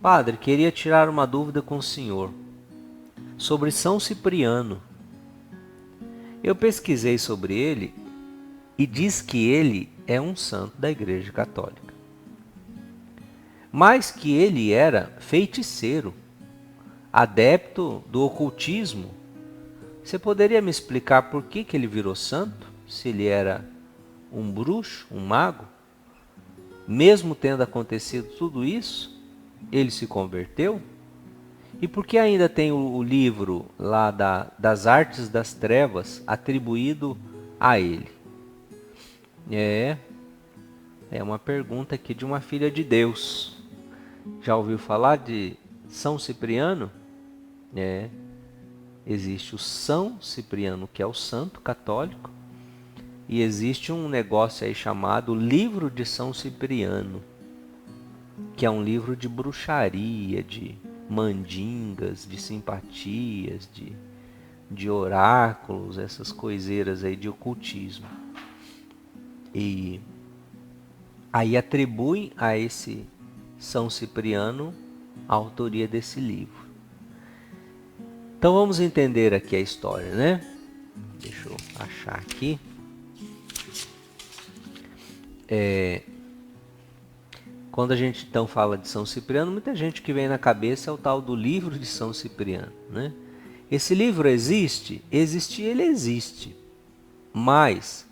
Padre, queria tirar uma dúvida com o senhor sobre São Cipriano. Eu pesquisei sobre ele e diz que ele é um santo da Igreja Católica, mas que ele era feiticeiro, adepto do ocultismo. Você poderia me explicar por que ele virou santo? Se ele era um bruxo, um mago? Mesmo tendo acontecido tudo isso, ele se converteu? E por que ainda tem o livro lá das Artes das Trevas atribuído a ele? É, é uma pergunta aqui de uma filha de Deus. Já ouviu falar de São Cipriano? É, existe o São Cipriano, que é o santo católico, e existe um negócio aí chamado Livro de São Cipriano, que é um livro de bruxaria, de mandingas, de simpatias, de oráculos, essas coiseiras aí de ocultismo. E aí atribuem a esse São Cipriano a autoria desse livro. Então vamos entender aqui a história, né? Deixa eu achar aqui. Quando a gente então fala de São Cipriano, muita gente que vem na cabeça é o tal do livro de São Cipriano, né? Esse livro existe? Existir ele existe, mas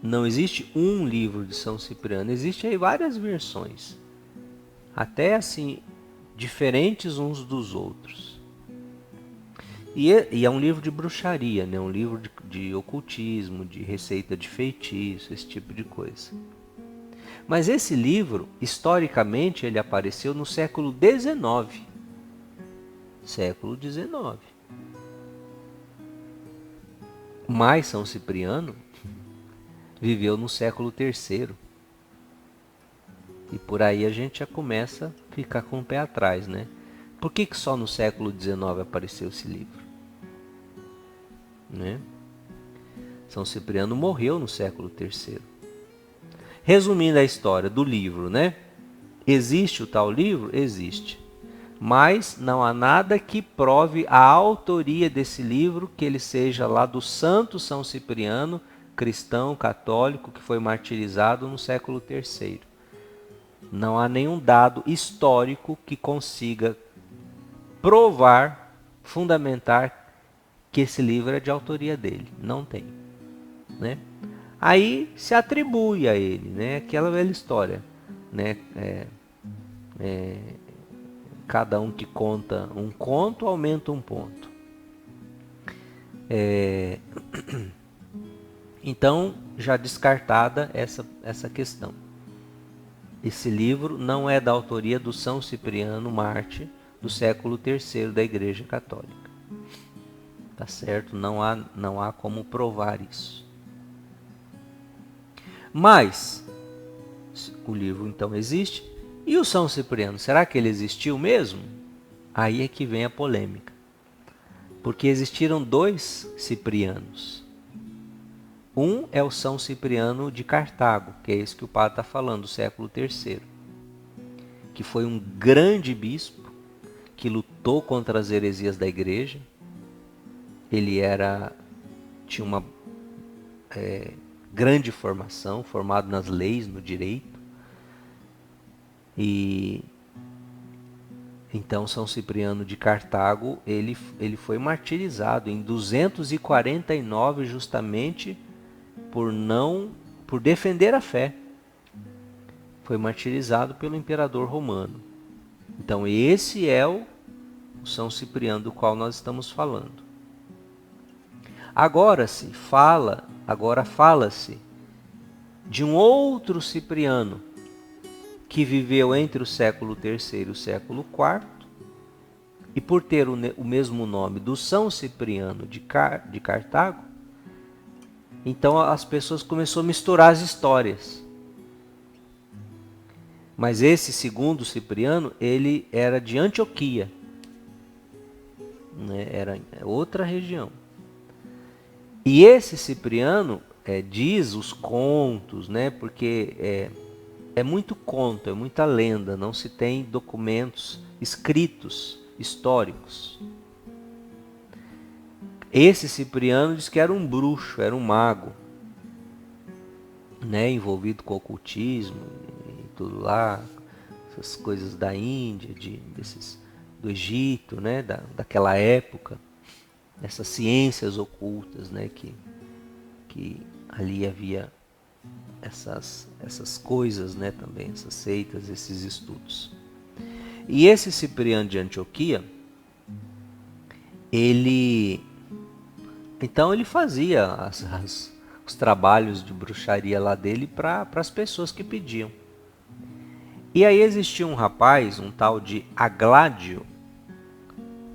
não existe um livro de São Cipriano, existe aí várias versões, até assim, diferentes uns dos outros. E é um livro de bruxaria, né? Um livro de ocultismo, de receita de feitiço, esse tipo de coisa. Mas esse livro, historicamente, ele apareceu no século XIX. Século XIX. Mas São Cipriano viveu no século III. E por aí a gente já começa a ficar com o pé atrás, né? Por que só no século XIX apareceu esse livro? Né? São Cipriano morreu no século III. Resumindo a história do livro, né? Existe o tal livro? Existe. Mas não há nada que prove a autoria desse livro, que ele seja lá do Santo São Cipriano, cristão, católico, que foi martirizado no século III. Não há nenhum dado histórico que consiga provar, fundamentar que esse livro é de autoria dele. Não tem, né? Aí se atribui a ele, né? Aquela velha história, né? Cada um que conta um conto aumenta um ponto. Então, já descartada essa questão. Esse livro não é da autoria do São Cipriano Mártir, do século III da Igreja Católica. Tá certo? Não há como provar isso. Mas, o livro então existe. E o São Cipriano, será que ele existiu mesmo? Aí é que vem a polêmica. Porque existiram dois Ciprianos. Um é o São Cipriano de Cartago, que é esse que o padre está falando, do século III. Que foi um grande bispo, que lutou contra as heresias da igreja. Ele tinha uma grande formação, formado nas leis, no direito. E então São Cipriano de Cartago, ele foi martirizado em 249 justamente por defender a fé. Foi martirizado pelo imperador romano. Então esse é o São Cipriano do qual nós estamos falando. Agora fala-se de um outro Cipriano que viveu entre o século III e o século IV, e por ter o mesmo nome do São Cipriano de Cartago, então as pessoas começaram a misturar as histórias. Mas esse segundo Cipriano, ele era de Antioquia, né? Era outra região. E esse Cipriano, diz os contos, né? Porque é muito conto, é muita lenda, não se tem documentos escritos, históricos. Esse Cipriano diz que era um bruxo, era um mago, né, envolvido com ocultismo e tudo lá, essas coisas da Índia, do Egito, né, daquela época, essas ciências ocultas, né, que ali havia essas coisas, né, também, essas seitas, esses estudos. E esse Cipriano de Antioquia, então ele fazia os trabalhos de bruxaria lá dele para as pessoas que pediam. E aí existia um rapaz, um tal de Agládio,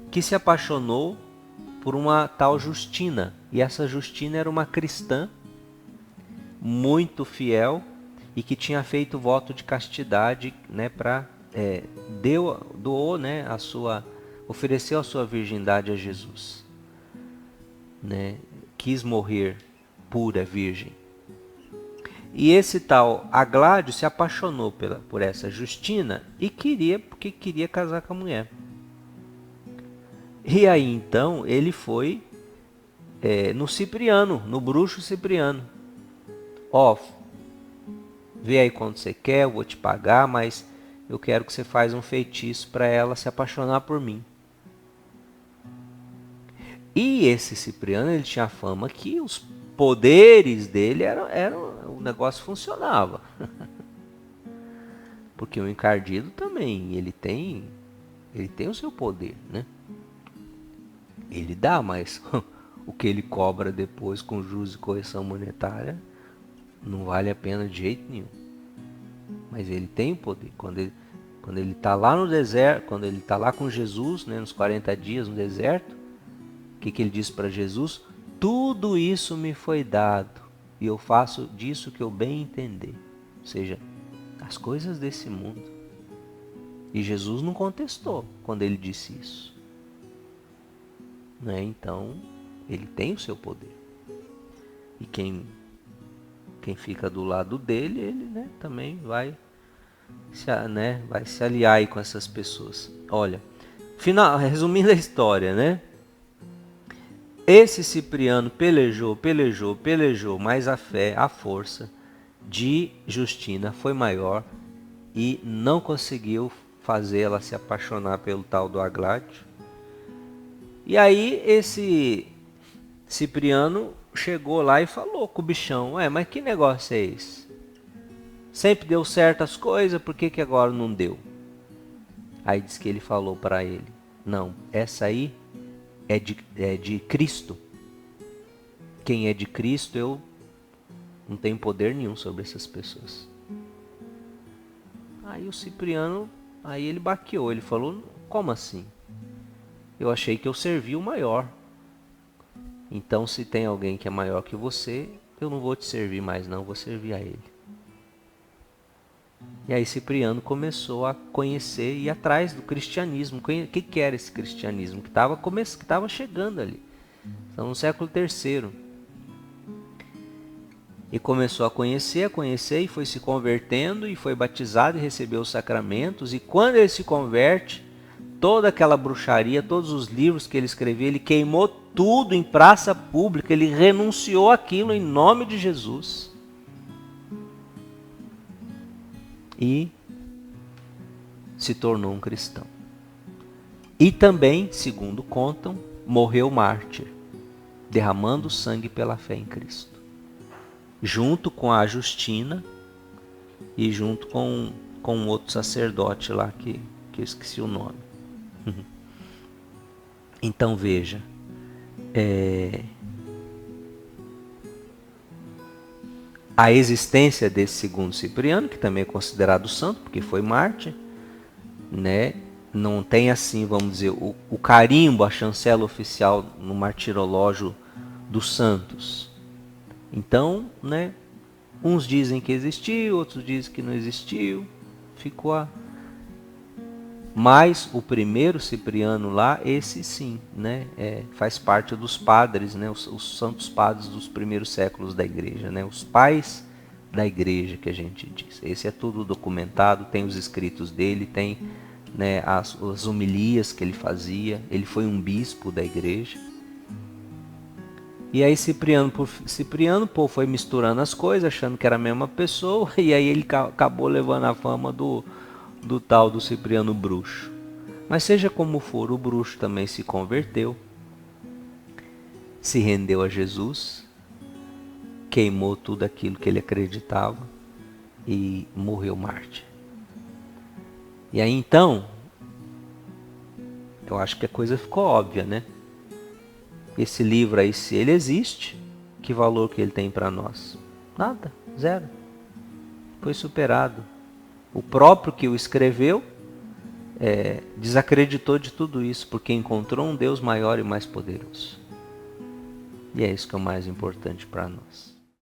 que se apaixonou por uma tal Justina. E essa Justina era uma cristã muito fiel e que tinha feito voto de castidade, né, doou, né, ofereceu a sua virgindade a Jesus, né, quis morrer pura virgem. E esse tal Agládio se apaixonou por essa Justina e porque queria casar com a mulher. E aí então ele foi no Cipriano, no bruxo Cipriano. Ó, vê aí quando você quer, eu vou te pagar, mas eu quero que você faça um feitiço para ela se apaixonar por mim. E esse Cipriano, ele tinha fama que os poderes dele o negócio funcionava. Porque o encardido também, ele tem o seu poder, né? Ele dá, mas o que ele cobra depois com juros e correção monetária não vale a pena de jeito nenhum. Mas ele tem o poder. Quando ele está lá no deserto, quando ele está lá com Jesus, né, nos 40 dias no deserto, o que ele diz para Jesus? Tudo isso me foi dado e eu faço disso que eu bem entender. Ou seja, as coisas desse mundo. E Jesus não contestou quando ele disse isso. Né? Então, ele tem o seu poder. E quem fica do lado dele, ele, né, também vai se aliar aí com essas pessoas. Olha, resumindo a história, né? Esse Cipriano pelejou, mas a força de Justina foi maior e não conseguiu fazer ela se apaixonar pelo tal do Agládio. E aí esse Cipriano chegou lá e falou com o bichão: mas que negócio é esse? Sempre deu certo as coisas, por que agora não deu? Aí diz que ele falou para ele: não, essa aí é de Cristo. Quem é de Cristo, eu não tenho poder nenhum sobre essas pessoas. Aí o Cipriano, aí ele baqueou, ele falou: como assim? Eu achei que eu servi o maior. Então se tem alguém que é maior que você, eu não vou te servir mais não, vou servir a ele. E aí Cipriano começou a conhecer e ir atrás do cristianismo. O que era esse cristianismo? Que estava chegando ali. Então no século III. E começou a conhecer e foi se convertendo e foi batizado e recebeu os sacramentos. E quando ele se converte, toda aquela bruxaria, todos os livros que ele escreveu, ele queimou tudo em praça pública, ele renunciou àquilo em nome de Jesus. E se tornou um cristão. E também, segundo contam, morreu mártir, derramando sangue pela fé em Cristo. Junto com a Justina e junto com um outro sacerdote lá que eu esqueci o nome. Então veja, a existência desse segundo Cipriano, que também é considerado santo, porque foi mártir, né? Não tem assim, vamos dizer, o carimbo, a chancela oficial no martirológio dos santos. Então, né, uns dizem que existiu, outros dizem que não existiu, Mas o primeiro Cipriano lá, esse sim, né, faz parte dos padres, né, os santos padres dos primeiros séculos da igreja, né, os pais da igreja que a gente diz. Esse é tudo documentado, tem os escritos dele, tem, né, as homilias que ele fazia. Ele foi um bispo da igreja. E aí Cipriano foi misturando as coisas, achando que era a mesma pessoa, e aí ele acabou levando a fama do tal do Cipriano bruxo. Mas seja como for, o bruxo também se converteu, se rendeu a Jesus, queimou tudo aquilo que ele acreditava e morreu mártir. E aí então, eu acho que a coisa ficou óbvia, né? Esse livro aí, se ele existe, que valor que ele tem para nós? Nada, zero. Foi superado. O próprio que o escreveu desacreditou de tudo isso, porque encontrou um Deus maior e mais poderoso. E é isso que é o mais importante para nós.